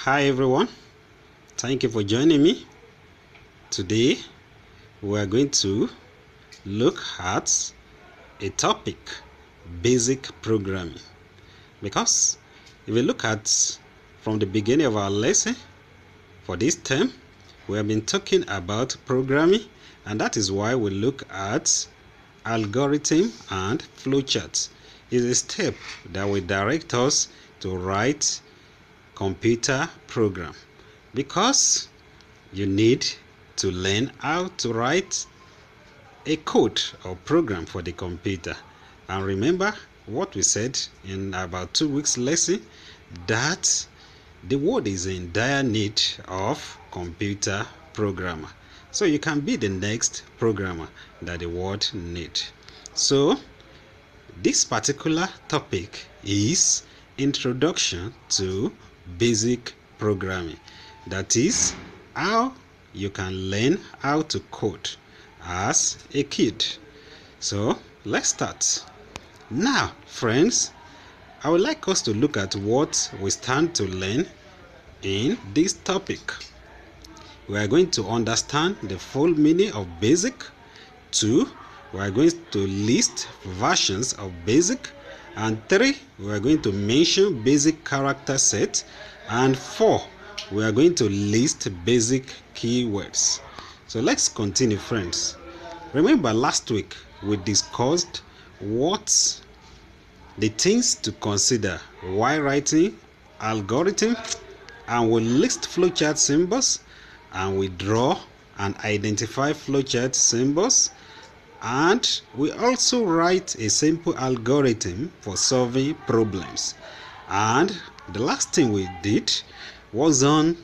Hi everyone, thank you for joining me. Today we are going to look at a topic, basic programming. Because if we look at from the beginning of our lesson for this term, we have been talking about programming, and that is why we look at algorithm and flowchart. It's a step that will direct us to write computer program, because you need to learn how to write a code or program for the computer. And remember what we said in about 2 weeks lesson, that the world is in dire need of computer programmer, so you can be the next programmer that the world needs. So this particular topic is introduction to basic programming. That is how you can learn how to code as a kid. So let's start. Now, friends, I would like us to look at what we stand to learn in this topic. We are going to understand the full meaning of basic. 2, we are going to list versions of basic. And 3, we are going to mention basic character set. And 4, we are going to list basic keywords. So let's continue, friends. Remember last week we discussed what the things to consider while writing algorithm, and we list flowchart symbols, and we draw and identify flowchart symbols, and we also write a simple algorithm for solving problems. And the last thing we did was on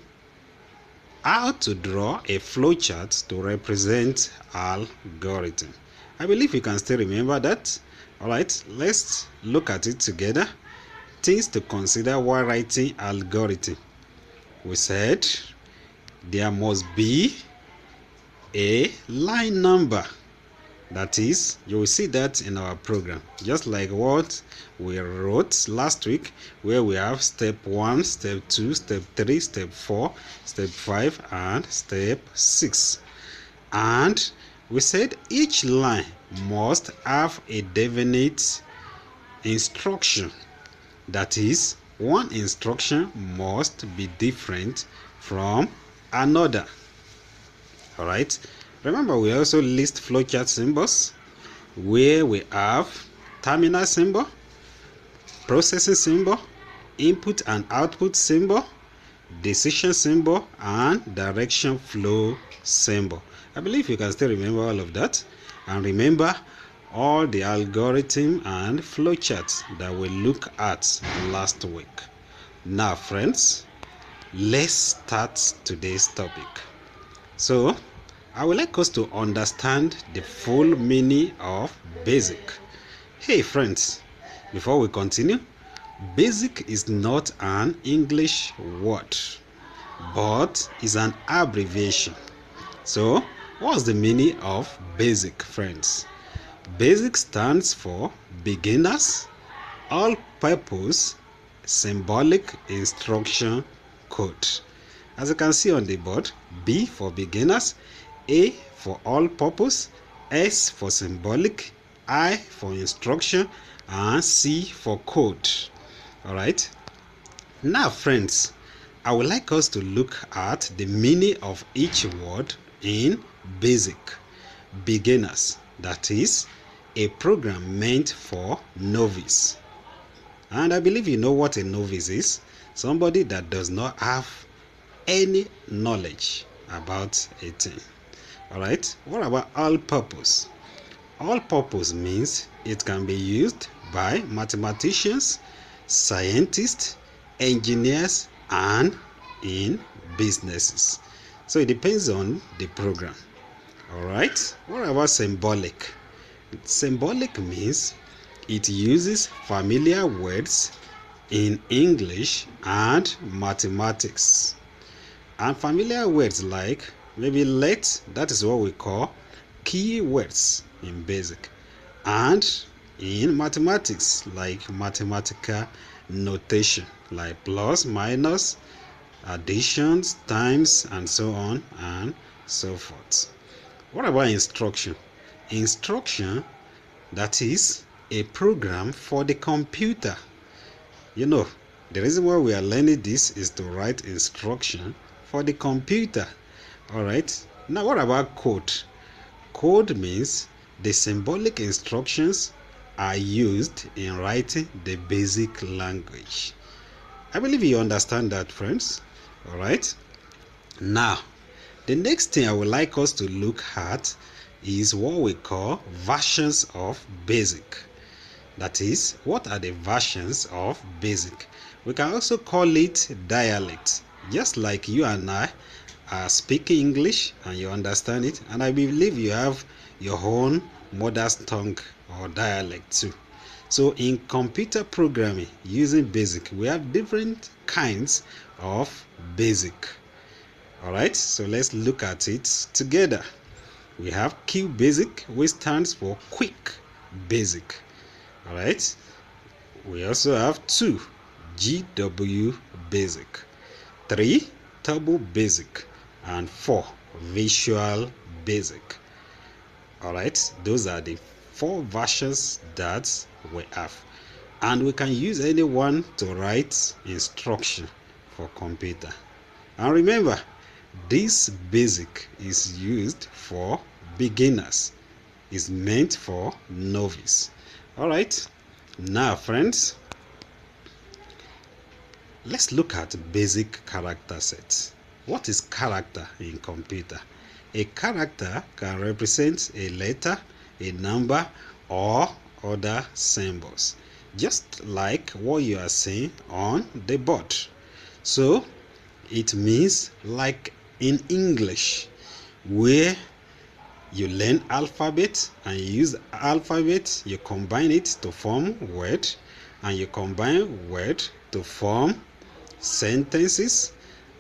how to draw a flowchart to represent algorithm. I believe you can still remember that. Alright, let's look at it together. Things to consider while writing algorithm. We said there must be a line number. That is, you will see that in our program, just like what we wrote last week, where we have step 1, step 2, step 3, step 4, step 5, and step 6. And we said each line must have a definite instruction. That is, one instruction must be different from another. Alright, remember we also list flowchart symbols, where we have terminal symbol, processing symbol, input and output symbol, decision symbol, and direction flow symbol. I believe you can still remember all of that. And remember all the algorithm and flowcharts that we look at last week. Now, friends, let's start today's topic. So I would like us to understand the full meaning of basic. Hey friends, before we continue, basic is not an English word, but is an abbreviation. So what's the meaning of basic, friends? Basic stands for beginners, all-purpose, symbolic instruction code. As you can see on the board, B for beginners, A for all-purpose, S for symbolic, I for instruction, and C for code. Alright. Now, friends, I would like us to look at the meaning of each word in basic. Beginners, that is, a program meant for novice. And I believe you know what a novice is. Somebody that does not have any knowledge about a thing. Alright, what about all-purpose? All-purpose means it can be used by mathematicians, scientists, engineers, and in businesses. So it depends on the program. Alright, what about symbolic? Symbolic means it uses familiar words in English and mathematics. And familiar words like maybe let, that is what we call keywords in basic. And in mathematics, like mathematical notation, like plus, minus, additions, times, and so on and so forth. What about instruction? Instruction, that is a program for the computer. You know, the reason why we are learning this is to write instruction for the computer. Alright, now what about code? Code means the symbolic instructions are used in writing the basic language. I believe you understand that, friends. Alright, now the next thing I would like us to look at is what we call versions of basic. That is, what are the versions of basic? We can also call it dialect. Just like you and I are speaking English and you understand it, and I believe you have your own mother's tongue or dialect too. So in computer programming using basic, we have different kinds of basic. Alright, so let's look at it together. We have Q basic, which stands for quick basic. Alright, we also have 2 GW basic, 3 turbo basic, and 4 visual basic. Alright, those are the 4 versions that we have, and we can use any one to write instruction for computer. And remember, this basic is used for beginners. It's meant for novice. Alright, now friends, let's look at basic character sets. What is character in computer? A character can represent a letter, a number, or other symbols, just like what you are seeing on the board. So it means like in English, where you learn alphabet and you use alphabet, you combine it to form word, and you combine word to form sentences,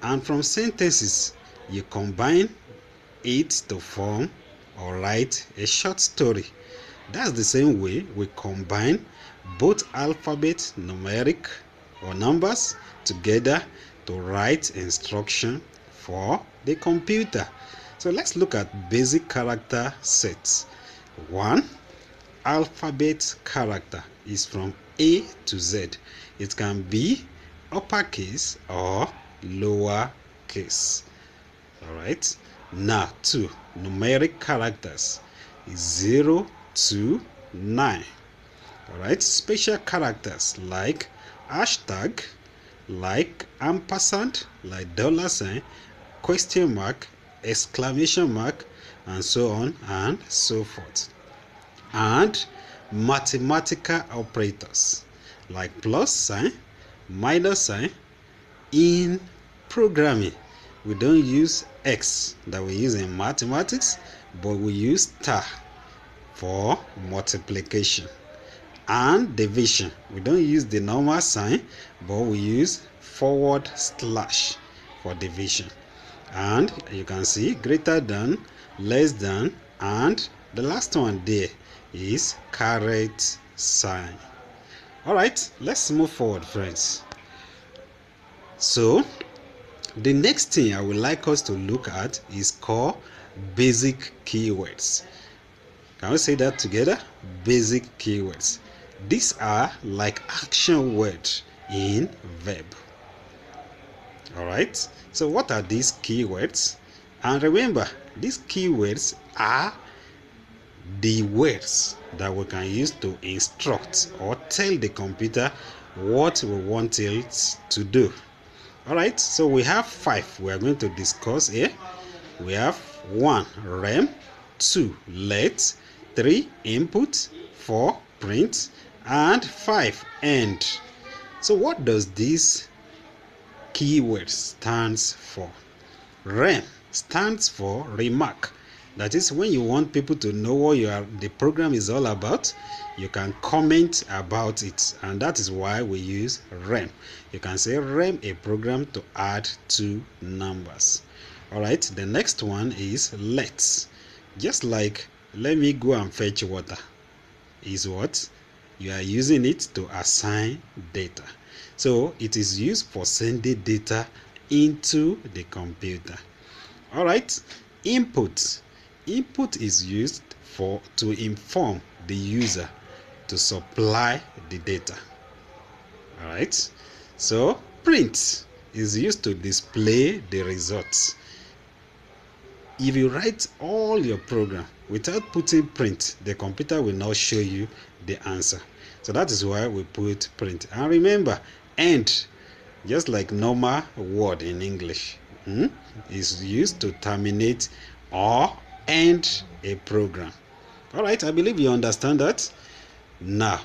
and from sentences you combine it to form or write a short story. That's the same way we combine both alphabet, numeric or numbers together to write instruction for the computer. So let's look at basic character sets. 1. Alphabet character is from A to Z. It can be uppercase or lowercase. Alright. Now 2. Numeric characters is 0 to 9. Alright. Special characters like hashtag, like ampersand, like $sign, question mark, exclamation mark, and so on and so forth. And mathematical operators like plus sign, minus sign. In programming, we don't use X that we use in mathematics, but we use star for multiplication. And division, we don't use the normal sign, but we use forward slash for division. And you can see greater than, less than, and the last one there is caret sign. Alright, let's move forward, friends. So the next thing I would like us to look at is called basic keywords. Can we say that together? Basic keywords. These are like action words in verb. Alright, so what are these keywords? And remember, these keywords are the words that we can use to instruct or tell the computer what we want it to do. Alright, so we have 5 we are going to discuss here. We have 1 rem, 2 let, 3 input, 4 print, and 5 end. So what does this keyword stands for? Rem stands for remark. That is, when you want people to know what the program is all about, you can comment about it, and that is why we use rem. You can say rem a program to add 2 numbers. Alright, the next one is let. Just like let me go and fetch water is what? You are using it to assign data. So it is used for sending data into the computer. All right, input. Input is used to inform the user to supply the data. All right, so print is used to display the results. If you write all your program without putting print, the computer will not show you the answer. So that is why we put print. And remember, end, just like normal word in English, is used to terminate or end a program. All right, I believe you understand that. Now,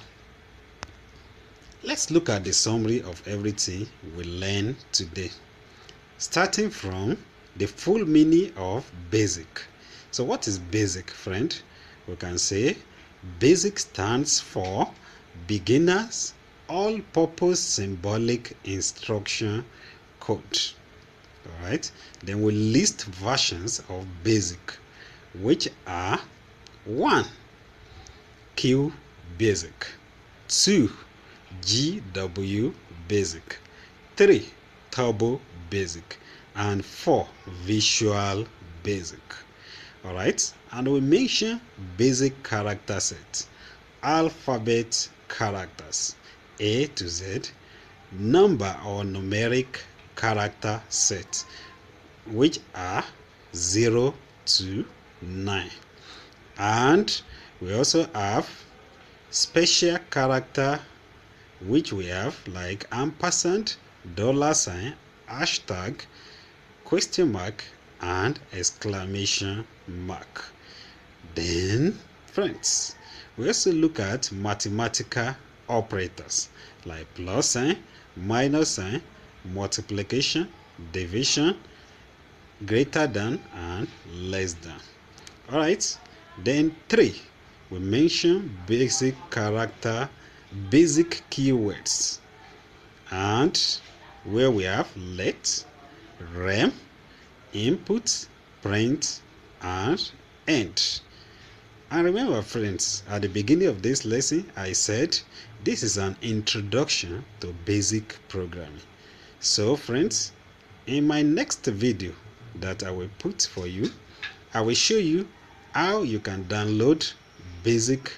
let's look at the summary of everything we learned today, starting from the full meaning of basic. So what is basic, friend? We can say basic stands for beginners all-purpose symbolic instruction code. All right, then we list versions of basic, which are 1. Q basic, 2. GW basic, 3. Turbo basic, and 4. Visual basic. All right, and we mention basic character set, alphabet characters A to Z, number or numeric character set, which are 0 to 9, and we also have special character, which we have like ampersand, $sign, hashtag, question mark, and exclamation mark. Then, friends, we also look at mathematical operators like plus sign, minus sign, multiplication, division, greater than, and less than. All right, then 3, we mention basic character, basic keywords, and where we have let, rem, input, print, and end. And remember, friends, at the beginning of this lesson, I said this is an introduction to basic programming. So, friends, in my next video that I will put for you, I will show you how you can download basic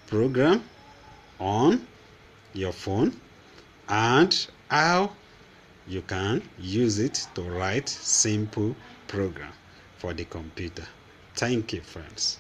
program on your phone and how you can use it to write simple program for the computer. Thank you, friends.